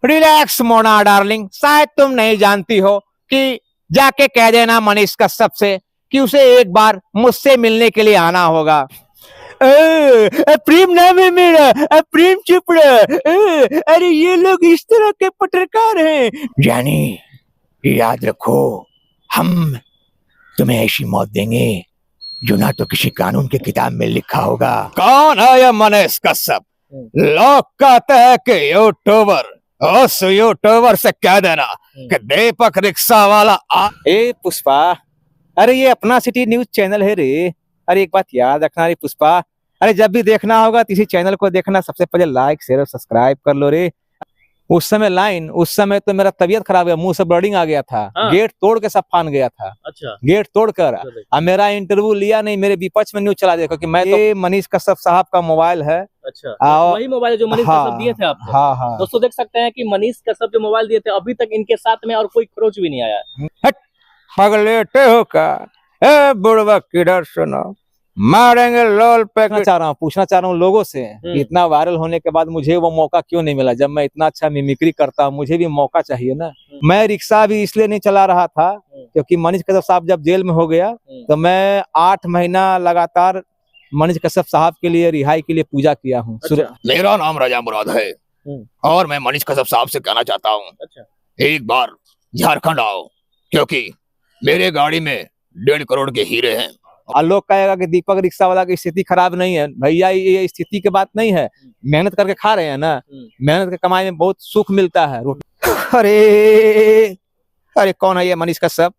Relax Mona darling, शायद तुम नहीं जानती हो कि जाके कह देना मनीष कश्यप से कि उसे एक बार मुझसे मिलने के लिए आना होगा। प्रेम नाम है मेरा, प्रेम चोपड़ा। अरे ये लोग इस तरह के पत्रकार हैं। जानी, याद रखो, हम तुम्हें ऐसी मौत देंगे जो ना तो किसी कानून की किताब में लिखा होगा। कौन है यह मनीष कश्यप? लोग कहते हैं कि यूट्यूबर। उस यूट्यूबर से कह देना कि दीपक रिक्शा वाला ए पुष्पा, अरे ये अपना सिटी न्यूज चैनल है रे। अरे एक बात याद रखना रे पुष्पा, अरे जब भी देखना होगा किसी चैनल को देखना, सबसे पहले लाइक शेयर और सब्सक्राइब कर लो रे। उस समय तो मेरा तबीयत खराब है, मुंह से ब्लडिंग आ गया था। हाँ। गेट तोड़ के सब फान गया था। अच्छा। गेट तोड़कर अब मेरा इंटरव्यू लिया नहीं, मेरे विपक्ष में न्यूज चला दिया, क्योंकि मैं ये मनीष कश्यप साहब का मोबाइल है। अच्छा, वही मोबाइल जो मनीष कश्यप दिए थे आपको। हाँ हाँ। दोस्तों देख सकते हैं कि मनीष कश्यप जो मोबाइल दिए थे, अभी तक इनके साथ में और कोई खरोच भी नहीं आया। पगलेटे हो का, ए बुढ़वा किधर सुनो, मारेंगे लोल पे। पूछना चाह रहा हूँ लोगों से कि इतना वायरल होने के बाद मुझे वो मौका क्यों नहीं मिला? जब मैं इतना अच्छा मिमिक्री करता हूँ, मुझे भी मौका चाहिए ना। मैं रिक्शा भी इसलिए नहीं चला रहा था क्योंकि मनीष कश्यप साहब जब जेल में हो गया तो मैं 8 महीना लगातार मनीष कश्यप साहब के लिए, रिहाई के लिए पूजा किया हूँ। मेरा नाम राजा मुराद है और मैं मनीष कश्यप साहब से कहना चाहता हूँ, एक बार झारखंड आओ, क्योंकि मेरे गाड़ी में 1.5 करोड़ के हीरे हैं। और लोग कहेगा कि दीपक रिक्शा वाला की स्थिति खराब नहीं है। भैया ये स्थिति की बात नहीं है, मेहनत करके खा रहे हैं ना, मेहनत के कमाई में बहुत सुख मिलता है। अरे कौन है ये मनीष कश्यप?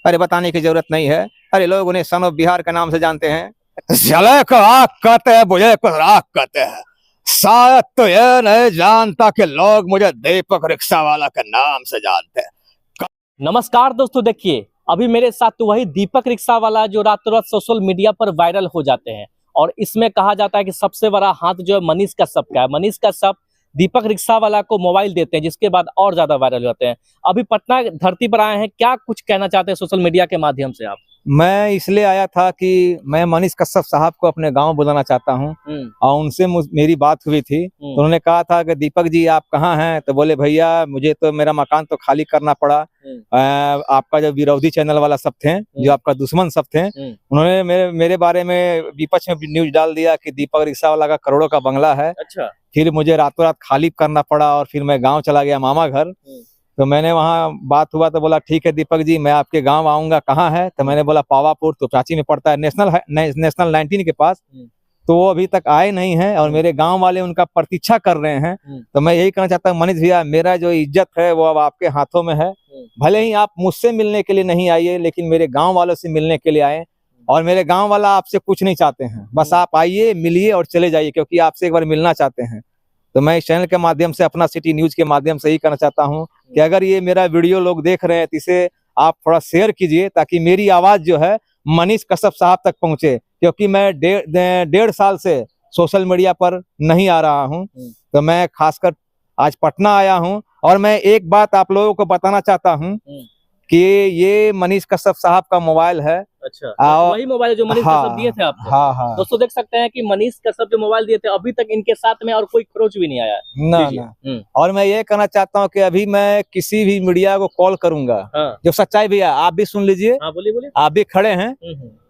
अरे बताने की जरूरत नहीं है, अरे लोग उन्हें सन ऑफ बिहार के नाम से जानते हैं। जले को आग कहते हैं, बुझे को राख कहते हैं। शायद तो ये नहीं जानता कि लोग मुझे दीपक रिक्शा वाला के नाम से जानते हैं। नमस्कार दोस्तों, देखिए अभी मेरे साथ तो वही दीपक रिक्शा वाला जो रातों रात सोशल मीडिया पर वायरल हो जाते हैं, और इसमें कहा जाता है कि सबसे बड़ा हाथ जो है मनीष कश्यप का है। मनीष कश्यप दीपक रिक्शा वाला को मोबाइल देते हैं, जिसके बाद और ज्यादा वायरल होते हैं। अभी पटना धरती पर आए हैं, क्या कुछ कहना चाहते हैं सोशल मीडिया के माध्यम से आप? मैं इसलिए आया था कि मैं मनीष कश्यप साहब को अपने गांव बुलाना चाहता हूं, और उनसे मेरी बात हुई थी। तो उन्होंने कहा था कि दीपक जी आप कहाँ हैं? तो बोले भैया मुझे तो मेरा मकान तो खाली करना पड़ा। आपका जो विरोधी चैनल वाला सब थे, जो आपका दुश्मन सब थे, उन्होंने मेरे बारे में विपक्ष में न्यूज डाल दिया कि दीपक रिक्शा वाला का करोड़ों का बंगला है। अच्छा। फिर मुझे रातों रात खाली करना पड़ा और फिर मैं गाँव चला गया मामा घर। तो मैंने वहाँ बात हुआ तो बोला ठीक है दीपक जी मैं आपके गांव आऊंगा। कहाँ है? तो मैंने बोला पावापुर, तो प्राची में पड़ता है, नेशनल 19 के पास। तो वो अभी तक आए नहीं हैं और मेरे गांव वाले उनका प्रतीक्षा कर रहे हैं। तो मैं यही कहना चाहता हूँ मनीष भैया, मेरा जो इज्जत है वो अब आपके हाथों में है। भले ही आप मुझसे मिलने के लिए नहीं आइए, लेकिन मेरे गाँव वालों से मिलने के लिए आए, और मेरे गाँव वाला आपसे कुछ नहीं चाहते हैं, बस आप आइए, मिलिए और चले जाइए, क्योंकि आपसे एक बार मिलना चाहते हैं। तो मैं इस चैनल के माध्यम से, अपना सिटी न्यूज के माध्यम से ही कहना चाहता हूं कि अगर ये मेरा वीडियो लोग देख रहे हैं तो इसे आप थोड़ा शेयर कीजिए, ताकि मेरी आवाज जो है मनीष कश्यप साहब तक पहुंचे, क्योंकि मैं 1.5 साल से सोशल मीडिया पर नहीं आ रहा हूं। तो मैं खासकर आज पटना आया हूं, और मैं एक बात आप लोगों को बताना चाहता हूं कि ये मनीष कश्यप साहब का मोबाइल है। अच्छा, वही मोबाइल जो मनीष कश्यप दिए थे आपको। हाँ हाँ। दोस्तों देख सकते हैं कि मनीष कश्यप जो मोबाइल दिए थे, अभी तक इनके साथ में और कोई खरोच भी नहीं आया ना। और मैं ये कहना चाहता हूँ कि अभी मैं किसी भी मीडिया को कॉल करूंगा, जो सच्चाई भी है, आप भी सुन लीजिए। बोलिए। आप भी खड़े हैं।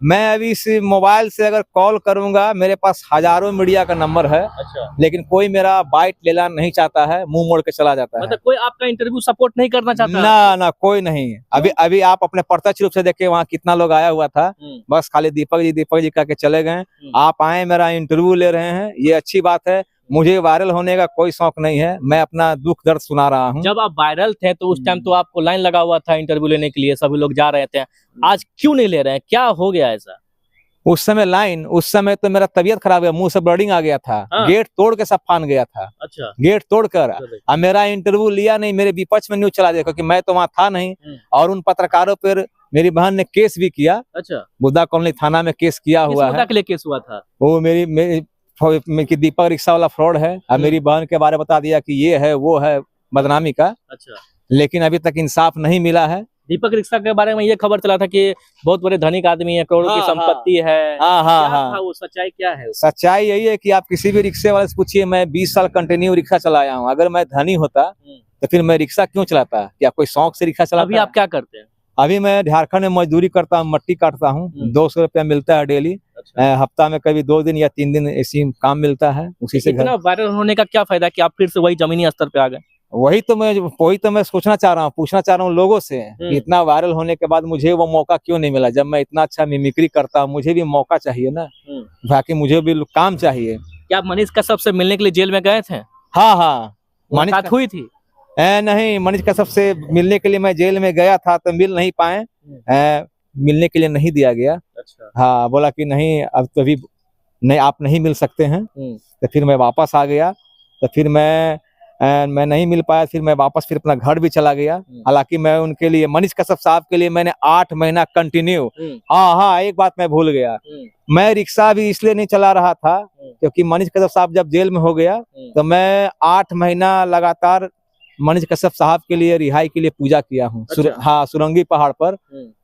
मैं अभी इस मोबाइल से अगर कॉल करूंगा, मेरे पास हजारों मीडिया का नंबर है। अच्छा। लेकिन कोई मेरा बाइट लेना नहीं चाहता है, मुंह मोड़ के चला जाता है। मतलब कोई आपका इंटरव्यू सपोर्ट नहीं करना चाहता? ना कोई नहीं। अभी आप अपने प्रत्यक्ष रूप से देखिए वहाँ कितना लोग आया हुआ था, बस खाली दीपक जी कह के चले गए। आप आए, मेरा इंटरव्यू ले रहे हैं, ये अच्छी बात है। मुझे वायरल होने का कोई शौक नहीं है, मैं अपना दुख दर्द सुना रहा हूँ। जब आप वायरल थे तो उस टाइम तो आपको लाइन लगा हुआ था इंटरव्यू लेने के लिए, सभी लोग जा रहे थे, आज क्यों नहीं ले रहे हैं? क्या हो गया ऐसा? उस समय तो मेरा तबीयत खराब है, मुंह से ब्लडिंग आ गया था। गेट तोड़ के सब फान गया था। अच्छा। गेट तोड़कर अब मेरा इंटरव्यू लिया नहीं, मेरे विपक्ष में न्यूज चला दिया, क्योंकि मैं तो वहाँ था नहीं। और उन पत्रकारों पर मेरी बहन ने केस भी किया। अच्छा। बुद्धा कॉलोनी थाना में केस किया हुआ है। के लिए केस हुआ था? वो मेरी दीपक रिक्शा वाला फ्रॉड है, और मेरी बहन के बारे में बता दिया कि ये है वो है, बदनामी का। अच्छा। लेकिन अभी तक इंसाफ नहीं मिला है। दीपक रिक्शा के बारे में ये खबर चला था कि बहुत बड़े धनिक आदमी है, करोड़ों की हाँ, संपत्ति है। हाँ हाँ क्या हाँ। था वो, सच्चाई क्या है? सच्चाई यही है कि आप किसी भी रिक्शे वाले से पूछिए, मैं 20 साल कंटिन्यू रिक्शा चलाया हूँ। अगर मैं धनी होता तो फिर मैं रिक्शा क्यों चलाता? क्या कोई शौक से रिक्शा चलाता? अभी आप क्या करते हैं? अभी मैं झारखंड में मजदूरी करता हूँ, मट्टी काटता हूँ। 200 रुपया मिलता है डेली। हफ्ता में कभी 2 दिन या 3 दिन ऐसी काम मिलता है, उसी से इतना घर। वायरल होने का क्या फायदा कि आप फिर से वही जमीनी स्तर पे आ गए? वही तो मैं सोचना चाह रहा हूँ, पूछना चाह रहा हूँ लोगों से कि इतना वायरल होने के बाद मुझे वो मौका क्यों नहीं मिला? जब मैं इतना अच्छा मिमिक्री करता हूँ, मुझे भी मौका चाहिए ना, बाकी मुझे भी काम चाहिए। क्या आप मनीष कश्यप से मिलने के लिए जेल में गए थे? हाँ हाँ, मुलाकात हुई थी? नहीं, मनीष कश्यप से मिलने के लिए मैं जेल में गया था तो मिल नहीं पाए। मिलने के लिए नहीं दिया गया। अच्छा। हाँ, बोला कि नहीं, अब तो अभी नहीं, आप नहीं मिल सकते हैं। तो फिर मैं वापस आ गया। तो फिर मैं नहीं मिल पाया। फिर मैं वापस फिर अपना घर भी चला गया। हालांकि मैं उनके लिए, मनीष कश्यप साहब के लिए मैंने 8 महीना कंटिन्यू, हाँ, एक बात मैं भूल गया, मैं रिक्शा भी इसलिए नहीं चला रहा था क्योंकि मनीष कश्यप साहब जब जेल में हो गया तो मैं 8 महीना लगातार मनीष कश्यप साहब के लिए, रिहाई के लिए पूजा किया हूँ। अच्छा। हाँ, सुरंगी पहाड़ पर।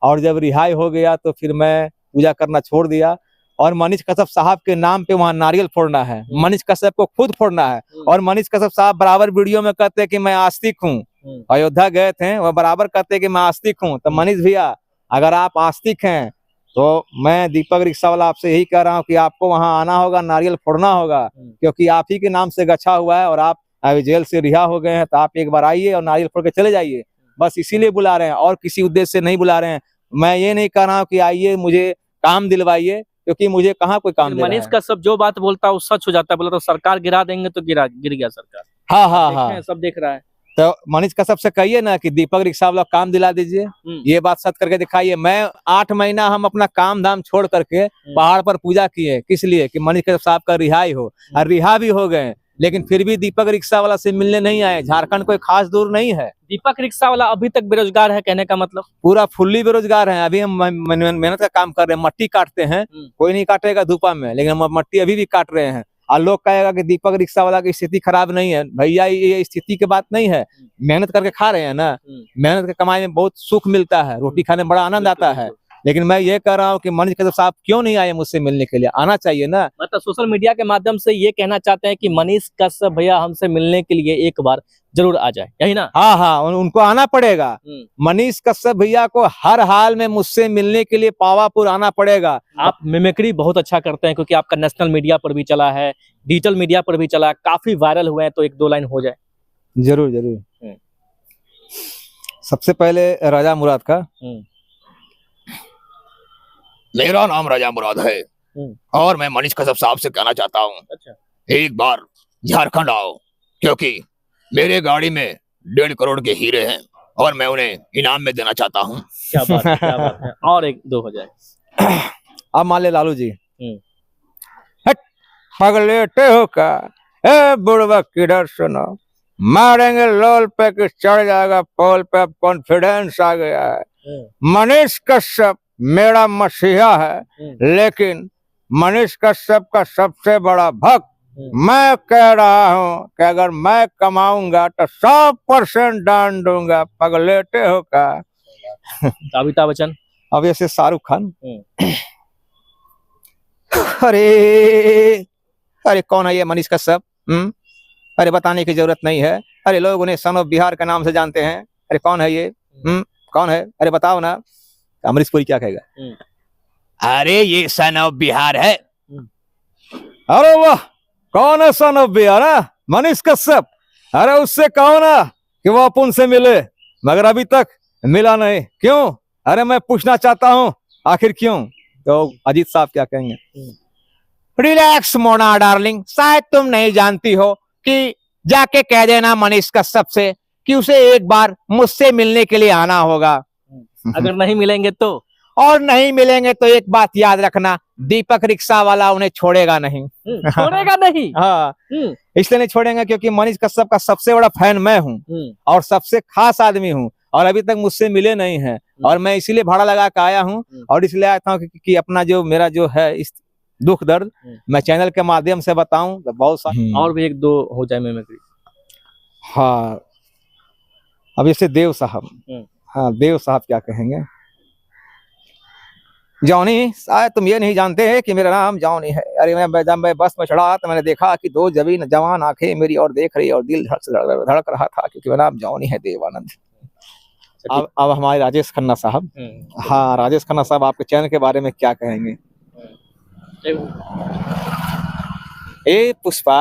और जब रिहाई हो गया तो फिर मैं पूजा करना छोड़ दिया। और मनीष कश्यप साहब के नाम पे वहाँ नारियल फोड़ना है, मनीष कश्यप को खुद फोड़ना है। और मनीष कश्यप साहब बराबर वीडियो में कहते हैं कि मैं आस्तिक हूँ। अयोध्या गए थे, वह बराबर कहते हैं कि मैं आस्तिक हूँ। तो मनीष भैया, अगर आप आस्तिक हैं तो मैं दीपक रिक्शा वाला आपसे यही कह रहा हूँ कि आपको वहाँ आना होगा, नारियल फोड़ना होगा, क्योंकि आप ही के नाम से गछा हुआ है और आप अभी जेल से रिहा हो गए हैं। तो आप एक बार आइए और नारियल फोड़ के चले जाइए। बस इसीलिए बुला रहे हैं, और किसी उद्देश्य से नहीं बुला रहे हैं। मैं ये नहीं कह रहा हूँ कि आइए मुझे काम दिलवाइए, क्योंकि मुझे कहाँ कोई काम दे रहा है। मनीष कश्यप जो बात बोलता है वो सच हो जाता है। बोला तो सरकार गिरा देंगे तो गिर गया सरकार। हाँ हाँ हाँ, सब देख रहा है। तो मनीष कश्यप से कहिए ना कि दीपक रिक्शा वाला काम दिला दीजिए, ये बात सच करके दिखाइए। मैं 8 महीना हम अपना काम धाम छोड़ करके पहाड़ पर पूजा किए, किस लिए? कि मनीष कश्यप साहब का रिहाई हो। और रिहा भी हो गए, लेकिन फिर भी दीपक रिक्शा वाला से मिलने नहीं आए। झारखंड कोई खास दूर नहीं है। दीपक रिक्शा वाला अभी तक बेरोजगार है, कहने का मतलब? पूरा फुल्ली बेरोजगार है। अभी हम मेहनत का काम कर रहे हैं, मट्टी काटते हैं। कोई नहीं काटेगा धूपा में, लेकिन हम मट्टी अभी भी काट रहे हैं। और लोग कहेगा कि दीपक रिक्शा वाला की स्थिति खराब नहीं है। भैया, ये स्थिति की बात नहीं है। मेहनत करके खा रहे हैं ना, मेहनत के कमाई में बहुत सुख मिलता है, रोटी खाने में बड़ा आनंद आता है। लेकिन मैं ये कह रहा हूँ कि मनीष कश्यप साहब क्यों नहीं आए मुझसे मिलने के लिए? आना चाहिए ना। मतलब सोशल मीडिया के माध्यम से ये कहना चाहते हैं कि मनीष कश्यप भैया हमसे मिलने के लिए एक बार जरूर आ जाए, यही ना? हाँ हाँ, उनको आना पड़ेगा। मनीष कश्यप भैया को हर हाल में मुझसे मिलने के लिए पावापुर आना पड़ेगा। आप मिमिक्री बहुत अच्छा करते हैं, क्योंकि आपका नेशनल मीडिया पर भी चला है, डिजिटल मीडिया पर भी चला है, काफी वायरल हुए हैं। तो 1-2 लाइन हो जाए। जरूर जरूर। सबसे पहले राजा मुराद का। मेरा नाम राजा मुराद है और मैं मनीष कश्यप साहब से कहना चाहता हूँ, अच्छा, एक बार झारखंड आओ, क्योंकि मेरे गाड़ी में 1.5 करोड़ के हीरे हैं और मैं उन्हें इनाम में देना चाहता हूँ। क्या बात है, क्या बात है। और 1-2 हो जाए। अब मान ले लालू जी, हट पगलेटे हो का, ए बुढ़वा किधर सुनो, मारेंगे लोल पे कि चढ़ जाएगा पोल पे। अब कॉन्फिडेंस आ गया है। मनीष कश्यप मेरा मसीहा है, लेकिन मनीष कश्यप का सबसे बड़ा भक्त मैं कह रहा हूँ कि अगर मैं कमाऊंगा तो 100% दान दूंगा। पगलेटे हो का। अमिताभ बच्चन। अब ऐसे शाहरुख खान। अरे अरे, कौन है ये मनीष कश्यप? अरे बताने की जरूरत नहीं है। अरे लोग उन्हें सन ऑफ बिहार के नाम से जानते हैं। अरे कौन है ये? कौन है? अरे बताओ ना। अमरीश पुरी क्या कहेगा? अरे ये सन ऑफ बिहार है। अरे वाह, कौन है सन ऑफ बिहार? मनीष कश्यप। अरे उससे कहो ना कि वो अपन से मिले, मगर अभी तक मिला नहीं। क्यों? अरे मैं पूछना चाहता हूँ, आखिर क्यों? तो अजीत साहब क्या कहेंगे? रिलैक्स मोना डार्लिंग, शायद तुम नहीं जानती हो कि जाके कह देना मनीष कश्यप से कि उसे एक बार मुझसे मिलने के लिए आना होगा। अगर नहीं मिलेंगे तो? और नहीं मिलेंगे तो एक बात याद रखना, दीपक रिक्शा वाला उन्हें छोड़ेगा नहीं। छोड़ेगा नहीं? हाँ, इसलिए नहीं छोड़ेंगे क्योंकि मनीष कश्यप का सबसे बड़ा फैन मैं हूँ और सबसे खास आदमी हूँ, और अभी तक मुझसे मिले नहीं हैं। और मैं इसीलिए भाड़ा लगा के आया हूँ, और इसलिए आया था कि अपना जो मेरा जो है इस दुख दर्द मैं चैनल के माध्यम से बताऊं। तो बहुत सारे और भी 1-2 हो जाए मिमिक्री। हाँ, अब जैसे देव साहब, हाँ देव साहब क्या कहेंगे। जॉनी, शायद तुम ये नहीं जानते कि मेरा नाम जॉनी है। अरे जब मैं बस में चढ़ा तो मैंने देखा कि दो जवान आंखें मेरी और देख रही और दिल धड़क रहा था, क्योंकि मेरा नाम जॉनी है देवानंद। अब हमारे राजेश खन्ना साहब। हाँ राजेश खन्ना साहब, आपके चैनल के बारे में क्या कहेंगे। ए पुष्पा,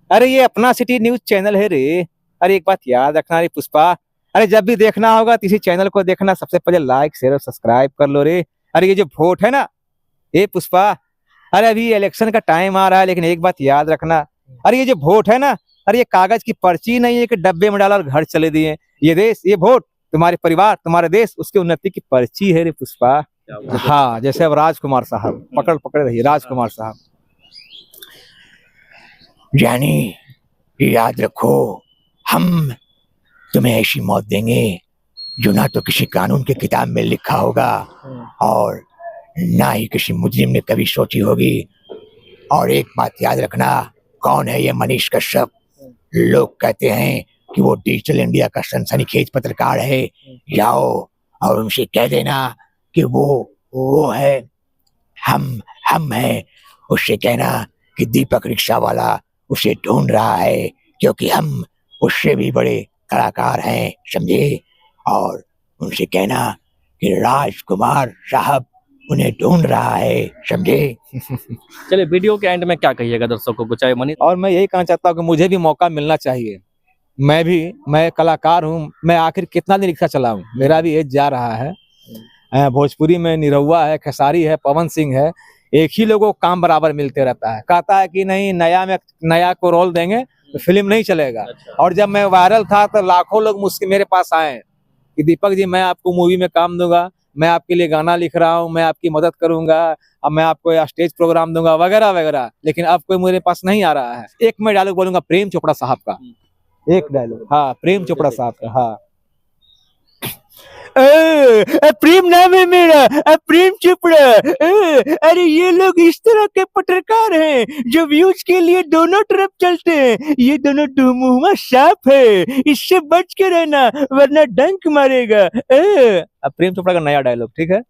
अरे ये अपना सिटी न्यूज चैनल है रे। अरे एक बात याद रखना रे पुष्पा, अरे जब भी देखना होगा तो इसी चैनल को देखना, सबसे पहले लाइक शेयर और सब्सक्राइब कर लो रे। अरे ये जो वोट है ना, ए पुष्पा, अरे अभी इलेक्शन का टाइम आ रहा है, लेकिन एक बात याद रखना, अरे ये जो वोट है ना, अरे ये कागज की पर्ची नहीं है कि डब्बे में डाला और घर चले दिए। ये देश, ये वोट तुम्हारे परिवार, तुम्हारे देश, उसके उन्नति की पर्ची है रे पुष्पा। हाँ जैसे अब राजकुमार साहब, पकड़ रही राजकुमार साहब। जानी, याद रखो, हम तुम्हें ऐसी मौत देंगे जो ना तो किसी कानून की किताब में लिखा होगा और ना ही किसी मुजरिम ने कभी सोची होगी। और एक बात याद रखना, कौन है ये मनीष कश्यप? लोग कहते हैं कि वो डिजिटल इंडिया का सनसनीखेज पत्रकार है। जाओ और उनसे कह देना कि वो है, हम हैं। उससे कहना कि दीपक रिक्शा वाला उसे ढूंढ रहा है, क्योंकि हम उससे भी बड़े कलाकार हैं, समझे। और उनसे कहना कि राजकुमार साहब उन्हें ढूंढ रहा है, समझे। चलिए वीडियो के एंड में क्या कहिएगा दर्शकों को, चाहे मनीष। और मैं यही कहना चाहता हूँ कि मुझे भी मौका मिलना चाहिए। मैं कलाकार हूँ, मैं आखिर कितना दिन रिक्शा चलाऊं, मेरा भी एज जा रहा है। भोजपुरी में निरहुआ है, खेसारी है, पवन सिंह है, एक ही लोगों को काम बराबर मिलते रहता है। कहता है कि नहीं नया को रोल देंगे तो फिल्म नहीं चलेगा। और जब मैं वायरल था तो लाखों लोग मुझसे मेरे पास आए कि दीपक जी मैं आपको मूवी में काम दूंगा, मैं आपके लिए गाना लिख रहा हूँ, मैं आपकी मदद करूंगा, अब मैं आपको स्टेज प्रोग्राम दूंगा वगैरह वगैरह। लेकिन अब कोई मेरे पास नहीं आ रहा है। एक मैं डायलॉग बोलूंगा प्रेम चोपड़ा साहब का, एक डायलॉग। हाँ प्रेम चोपड़ा साहब का। हाँ प्रेम नाम है मेरा, प्रेम चोपड़ा। अरे ये लोग इस तरह के पत्रकार हैं जो व्यूज के लिए दोनों तरफ चलते हैं। ये दोनों मुंह साफ है, इससे बच के रहना वरना डंक मारेगा। अब प्रेम चोपड़ा का नया डायलॉग, ठीक है।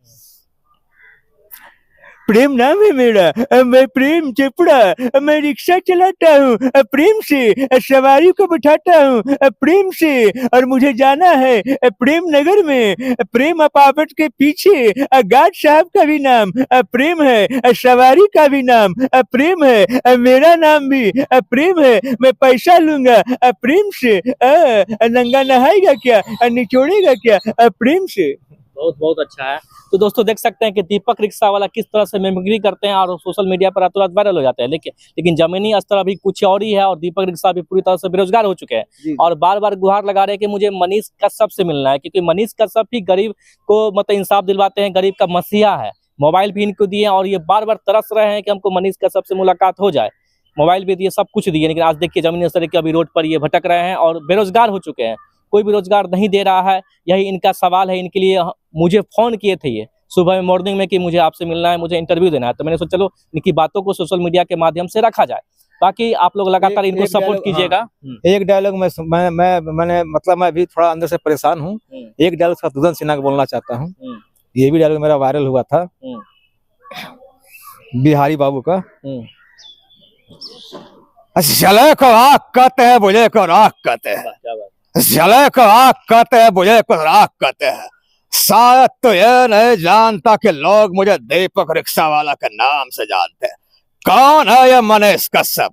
प्रेम नाम है मेरा, मैं प्रेम चोपड़ा, मैं रिक्शा चलाता हूँ प्रेम से, सवारी को बिठाता हूँ प्रेम से, और मुझे जाना है प्रेम नगर में। प्रेम अपार्टमेंट के पीछे गार्ड साहब का भी नाम प्रेम है, सवारी का भी नाम प्रेम है, मेरा नाम भी प्रेम है। मैं पैसा लूंगा प्रेम से, नंगा नहाएगा क्या, निचोड़ेगा क्या प्रेम से। बहुत बहुत अच्छा है। तो दोस्तों देख सकते हैं कि दीपक रिक्शा वाला किस तरह से मिमिक्री करते हैं और सोशल मीडिया पर रातों रात वायरल हो जाते हैं। लेकिन जमीनी स्तर अभी कुछ और ही है और दीपक रिक्शा अभी पूरी तरह से बेरोजगार हो चुके हैं और बार बार गुहार लगा रहे हैं कि मुझे मनीष कश्यप से मिलना है, क्योंकि मनीष कश्यप ही गरीब को मतलब इंसाफ दिलवाते हैं, गरीब का मसीहा है। मोबाइल भी इनको दिए और ये बार बार तरस रहे हैं कि हमको मनीष कश्यप से मुलाकात हो जाए। मोबाइल भी दिए, सब कुछ दिए, लेकिन आज देखिए जमीनी स्तर के अभी रोड पर ये भटक रहे हैं और बेरोजगार हो चुके हैं। कोई भी रोजगार नहीं दे रहा है, यही इनका सवाल है। इनके लिए मुझे फोन किए थे ये सुबह में मॉर्निंग में कि मुझे आपसे मिलना है, मुझे इंटरव्यू देना है। तो मैंने सोचा चलो इनकी बातों को सोशल मीडिया के माध्यम से रखा जाए। बाकी आप लोग लगातार इनको सपोर्ट कीजिएगा। एक डायलॉग मैंने मतलब मैं भी थोड़ा अंदर से परेशान हूँ। एक डायलॉग शत्रुघ्न सिन्हा को बोलना चाहता हूँ। ये भी डायलॉग मेरा वायरल हुआ था बिहारी बाबू का। जले को आग कहते हैं, बुझे को राख कहते हैं, जले को आग कहते हैं, बुझे को राख कहते हैं। शायद तो ये नहीं जानता कि लोग मुझे दीपक रिक्शा वाला के नाम से जानते हैं। कौन है ये मनीष कश्यप?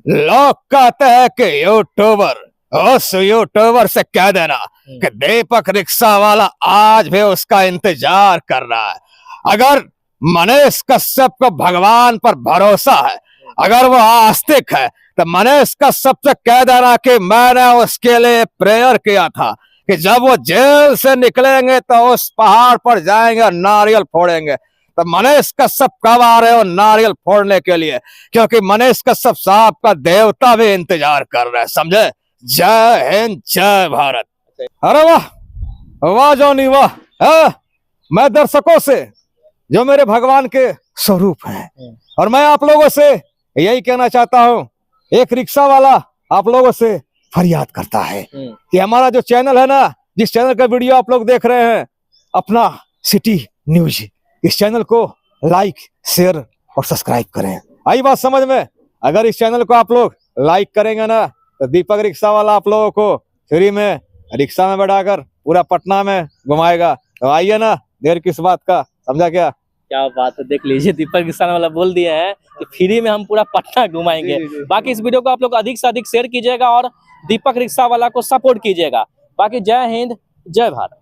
लोग कहते हैं कि यूट्यूबर, उस यूट्यूबर से कह देना कि दीपक रिक्शा वाला आज भी उसका इंतजार कर रहा है। अगर मनीष कश्यप को भगवान पर भरोसा है, अगर वो आस्तिक है, तो मनीष कश्यप से कह देना कि मैंने उसके लिए प्रेयर किया था कि जब वो जेल से निकलेंगे तो उस पहाड़ पर जाएंगे और नारियल फोड़ेंगे। तो मनीष कश्यप कब आ रहे हो नारियल फोड़ने के लिए? क्योंकि मनीष कश्यप साहब का देवता भी इंतजार कर रहे हैं, समझे। जय हिंद, जय भारत। अरे वाह वाह जॉनी वाह। मैं दर्शकों से जो मेरे भगवान के स्वरूप हैं और मैं आप लोगों से यही कहना चाहता हूँ, एक रिक्शा वाला आप लोगों से फरियाद करता है कि हमारा जो चैनल है ना, जिस चैनल का वीडियो आप लोग देख रहे हैं, अपना सिटी न्यूज, इस चैनल को लाइक, शेयर और सब्सक्राइब करें। आई बात समझ में? अगर इस चैनल को आप लोग लाइक करेंगे ना, तो दीपक रिक्शा वाला आप लोगों को फ्री में रिक्शा में बैठाकर पूरा पटना में घुमाएगा। तो आइए ना, देर किस बात का, समझा क्या? क्या बात है, देख लीजिए दीपक किसान वाला बोल दिए हैं कि फ्री में हम पूरा पटना घुमाएंगे। बाकी इस वीडियो को आप लोग अधिक से अधिक शेयर कीजिएगा और दीपक रिक्शा वाला को सपोर्ट कीजिएगा। बाकी जय हिंद, जय भारत।